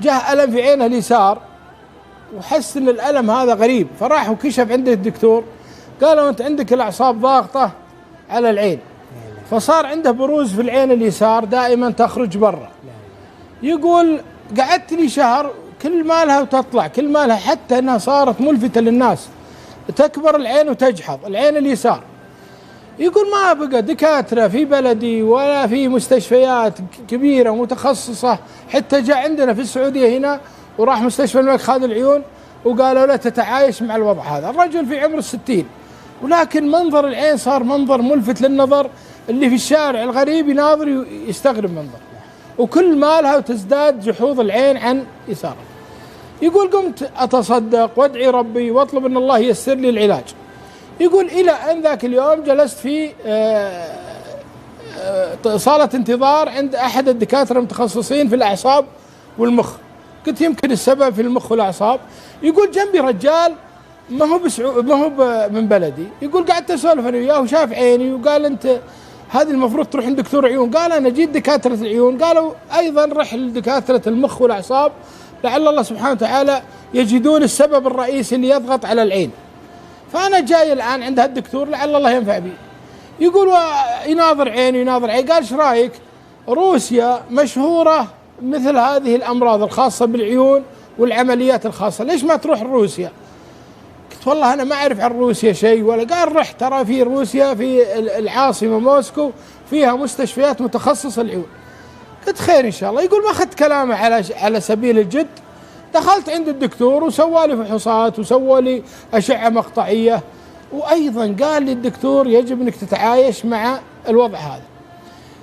جاه ألم في عينه اليسار وحس ان الألم هذا غريب، فراح وكشف عند الدكتور، قالوا انت عندك الأعصاب ضاغطة على العين، فصار عنده بروز في العين اليسار دائما تخرج برا. يقول قعدت لي شهر كل مالها وتطلع كل مالها، حتى انها صارت ملفتة للناس، تكبر العين وتجحظ العين اليسار. يقول ما بقى دكاترة في بلدي ولا في مستشفيات كبيرة متخصصة، حتى جاء عندنا في السعودية هنا وراح مستشفى الملك خالد العيون وقالوا له تتعايش مع الوضع هذا. الرجل في عمر 60، ولكن منظر العين صار منظر ملفت للنظر، اللي في الشارع الغريب يناظر يستغرب منظر، وكل مالها وتزداد جحوظ العين عن يساره. يقول قمت أتصدق وادعي ربي واطلب أن الله ييسر لي العلاج. يقول إلى أن ذاك اليوم جلست في صالة انتظار عند أحد الدكاترة المتخصصين في الأعصاب والمخ، قلت يمكن السبب في المخ والأعصاب. يقول جنبي رجال ما هو من بلدي، يقول قعدت أسولف أنا وياه وشاف عيني وقال أنت هذه المفروض تروح عند دكتور عيون. قال أنا جيت دكاترة العيون، قالوا أيضا رح لدكاترة المخ والأعصاب لعل الله سبحانه وتعالى يجدون السبب الرئيسي اللي يضغط على العين، فأنا جاي الآن عند هالدكتور لعل الله ينفع بي. يقول يناظر عيني ويناظر عيني، قال ايش رايك؟ روسيا مشهورة مثل هذه الأمراض الخاصة بالعيون والعمليات الخاصة، ليش ما تروح روسيا؟ قلت والله أنا ما أعرف عن روسيا شيء ولا. قال رح، ترى في روسيا في العاصمة موسكو فيها مستشفيات متخصصة العيون. قلت خير إن شاء الله. يقول ما أخذت كلامه على سبيل الجد، دخلت عند الدكتور وسوى لي فحوصات وسوى لي أشعة مقطعية، وأيضا قال لي الدكتور يجب أنك تتعايش مع الوضع هذا.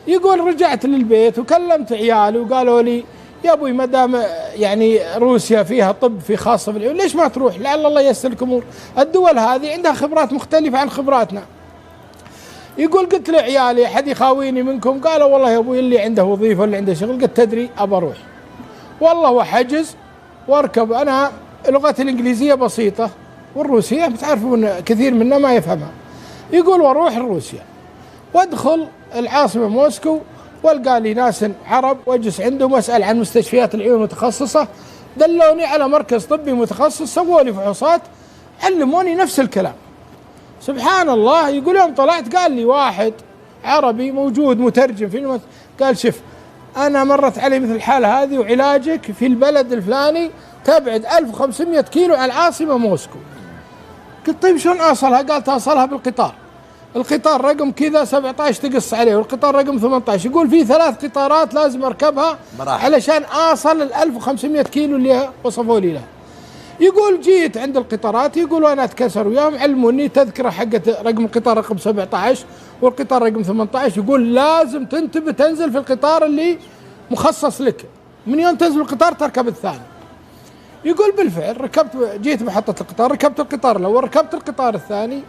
يقول رجعت للبيت وكلمت عيالي وقالوا لي يا أبوي ما دام يعني روسيا فيها طب في خاصة بالعيون ليش ما تروح؟ لعل الله ييسر لك أمور، الدول هذه عندها خبرات مختلفة عن خبراتنا. يقول قلت لعيالي أحد يخاويني منكم؟ قالوا والله يا أبوي اللي عنده وظيفة واللي عنده شغل. قلت تدري أبى أروح والله، وحجز واركب. أنا لغتي الإنجليزية بسيطة والروسية بتعرفون كثير منا ما يفهمها. يقول واروح روسيا وادخل العاصمة موسكو والقى لي ناس عرب واجلس عندهم واسأل عن مستشفيات العيون المتخصصة، دلوني على مركز طبي متخصص، سووا لي فحوصات، علموني نفس الكلام. سبحان الله. يقول يوم طلعت قال لي واحد عربي موجود مترجم في قال شوف أنا مرت علي مثل الحالة هذه وعلاجك في البلد الفلاني تبعد 1500 كيلو عن العاصمة موسكو. قلت طيب شلون أوصلها؟ قال توصلها بالقطار، القطار رقم كذا 17 تقص عليه والقطار رقم 18. يقول في 3 قطارات لازم أركبها علشان أوصل 1500 كيلو اللي وصفوا لي لها. يقول جيت عند القطارات، يقول وانا اتكسر وياهم علموني تذكره حقت رقم القطار رقم 17 والقطار رقم 18. يقول لازم تنتبه تنزل في القطار اللي مخصص لك، من يوم تنزل القطار تركب الثاني. يقول بالفعل ركبت، جيت محطة القطار ركبت القطار الاول، ركبت القطار الثاني.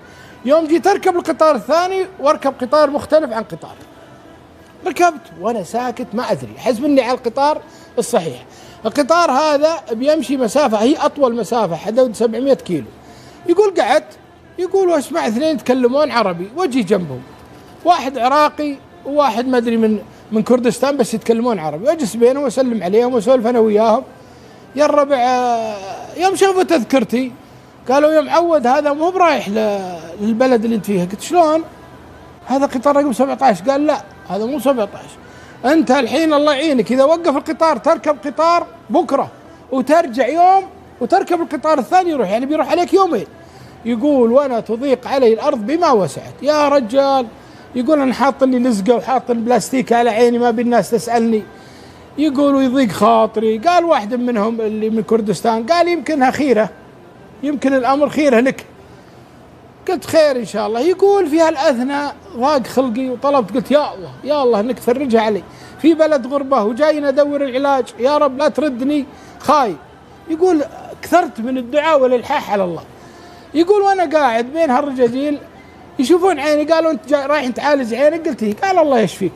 يوم جيت اركب القطار الثاني واركب قطار مختلف عن قطار، ركبت وانا ساكت ما ادري، حسب اني على القطار الصحيح. القطار هذا بيمشي مسافة هي أطول مسافة حدود 700 كيلو. يقول قعدت، يقول واسمع 2 يتكلمون عربي وجي جنبهم، واحد عراقي وواحد ما أدري من كردستان بس يتكلمون عربي، واجلس بينهم وأسلم عليهم وأسولف أنا وياهم. يا الربع يوم شافوا تذكرتي قالوا يا معود هذا مو برايح للبلد اللي انت فيها. قلت شلون؟ هذا قطار رقم 17. قال لا هذا مو 17، أنت الحين الله يعينك إذا وقف القطار تركب قطار بكرة وترجع يوم وتركب القطار الثاني يروح، يعني بيروح عليك يومين. يقول وأنا تضيق علي الأرض بما وسعت يا رجال. يقول أنا حاط لي لزقة وحاط بلاستيك على عيني ما بالناس تسألني. يقول ويضيق خاطري. قال واحد منهم اللي من كردستان قال يمكنها خيرة، يمكن الأمر خيرة لك. قلت خير إن شاء الله. يقول في هالأثناء ضاق خلقي وطلبت، قلت يا الله يا الله إنك تفرجها علي، في بلد غربة وجايين أدور العلاج، يا رب لا تردني خايف. يقول كثرت من الدعاء والإلحاح على الله. يقول وأنا قاعد بين هالرجاجيل يشوفون عيني، قالوا أنت رايح تعالج عينك؟ قلت إيه؟ قال الله يشفيك.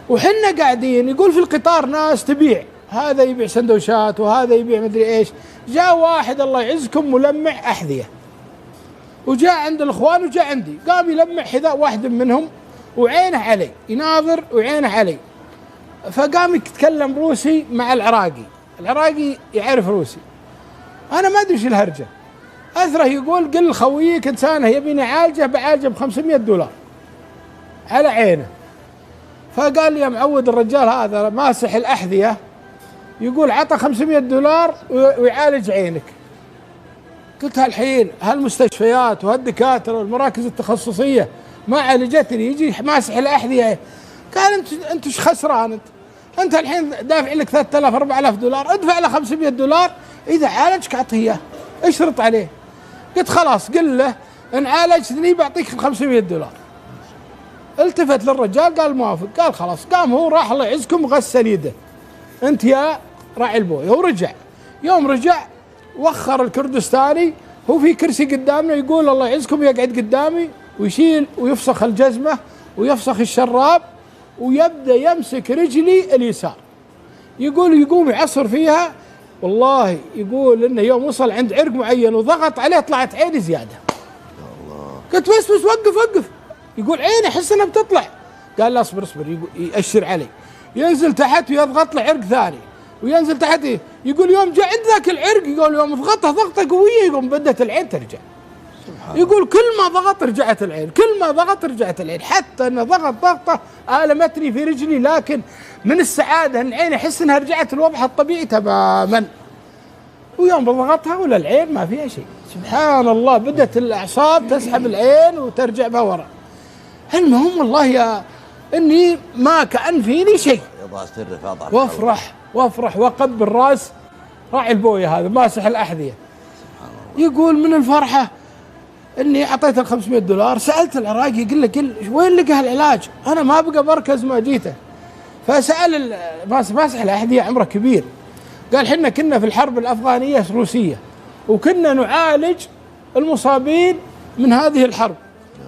وحنا قاعدين، يقول في القطار ناس تبيع، هذا يبيع سندوشات وهذا يبيع مدري إيش. جاء واحد الله يعزكم ملمع أحذية وجاء عند الإخوان وجاء عندي، قام يلمع حذاء واحد منهم وعينه علي، يناظر وعينه علي. فقام يتكلم روسي مع العراقي، العراقي يعرف روسي، انا ما ادري ايش الهرجه، اثره يقول قل خويك انسانه يبيني اعالجه بعالجه ب$500 على عينه. فقال لي يا معود الرجال هذا ماسح الاحذيه، يقول عطى $500 ويعالج عينك. قلت الحين هالمستشفيات وهالدكاتره والمراكز التخصصيه ما عالجتني، يجي ماسح الاحذيه. قال انت ايش خسران؟ انت الحين دافع لك $3000-4000، ادفع له $500، اذا عالجك اعطيه اشرط عليه. قلت خلاص قل له ان عالجتني بعطيك $500. التفت للرجال قال موافق، قال خلاص. قام هو راح الله يعزكم غسل يده، انت يا راعي البويه، ورجع. يوم رجع وخر الكردستاني، هو في كرسي قدامنا يقول الله يعزكم يقعد قدامي ويشيل ويفسخ الجزمه ويفسخ الشراب ويبدا يمسك رجلي اليسار، يقول يقوم يعصر فيها. والله يقول انه يوم وصل عند عرق معين وضغط عليه طلعت عيني زياده. قلت بس وقف. يقول عيني احس انها بتطلع. قال لا اصبر يأشر علي، ينزل تحت ويضغط له عرق ثاني وينزل تحت. يقول يوم جاء عند ذاك العرق، يقول يوم ضغطه ضغطه قويه يقوم بدت العين ترجع. يقول كل ما ضغط رجعت العين، كل ما ضغط رجعت العين، حتى انه ضغط ضغطه آلمتني في رجلي، لكن من السعاده ان عيني احس انها رجعت لوضعها الطبيعي تماما. ويوم ضغطها ولا العين ما فيها شيء، سبحان الله، بدت الاعصاب تسحب العين وترجع بها ورا. المهم والله يا اني ما كأن فيني شيء، وافرح واقبل راس راعي البويه هذا ماسح الاحذيه. يقول من الفرحه اني اعطيته $500. سالت العراقي قل وين لقى العلاج؟ انا ما بقى مركز ما جيته. فسال ماسح الاحذيه عمره كبير، قال حنا كنا في الحرب الافغانيه الروسيه وكنا نعالج المصابين من هذه الحرب،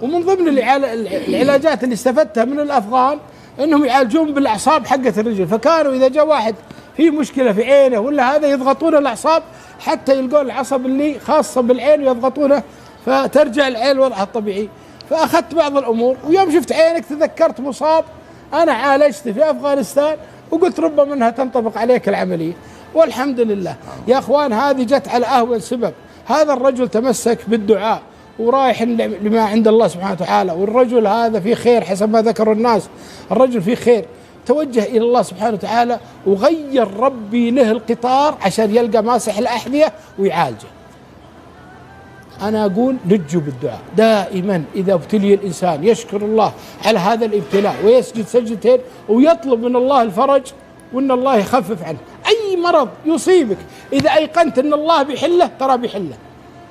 ومن ضمن العلاجات اللي استفدتها من الافغان انهم يعالجون بالاعصاب حقه الرجل. فكانوا اذا جاء واحد في مشكله في عينه ولا هذا يضغطون الاعصاب حتى يلقون العصب اللي خاصه بالعين ويضغطونه فترجع العين وضعها الطبيعي. فاخذت بعض الامور، ويوم شفت عينك تذكرت مصاب انا عالجته في افغانستان وقلت ربما منها تنطبق عليك العمليه. والحمد لله يا اخوان، هذه جت على اهون سبب. هذا الرجل تمسك بالدعاء ورايح لما عند الله سبحانه وتعالى، والرجل هذا في خير حسب ما ذكروا الناس، الرجل في خير، توجه إلى الله سبحانه وتعالى وغير ربي له القطار عشان يلقى ماسح الأحذية ويعالجه. أنا أقول لجوا بالدعاء دائما، إذا ابتلي الإنسان يشكر الله على هذا الابتلاء ويسجد سجدتين ويطلب من الله الفرج وأن الله يخفف عنه. أي مرض يصيبك إذا أيقنت أن الله بيحله ترى بيحله.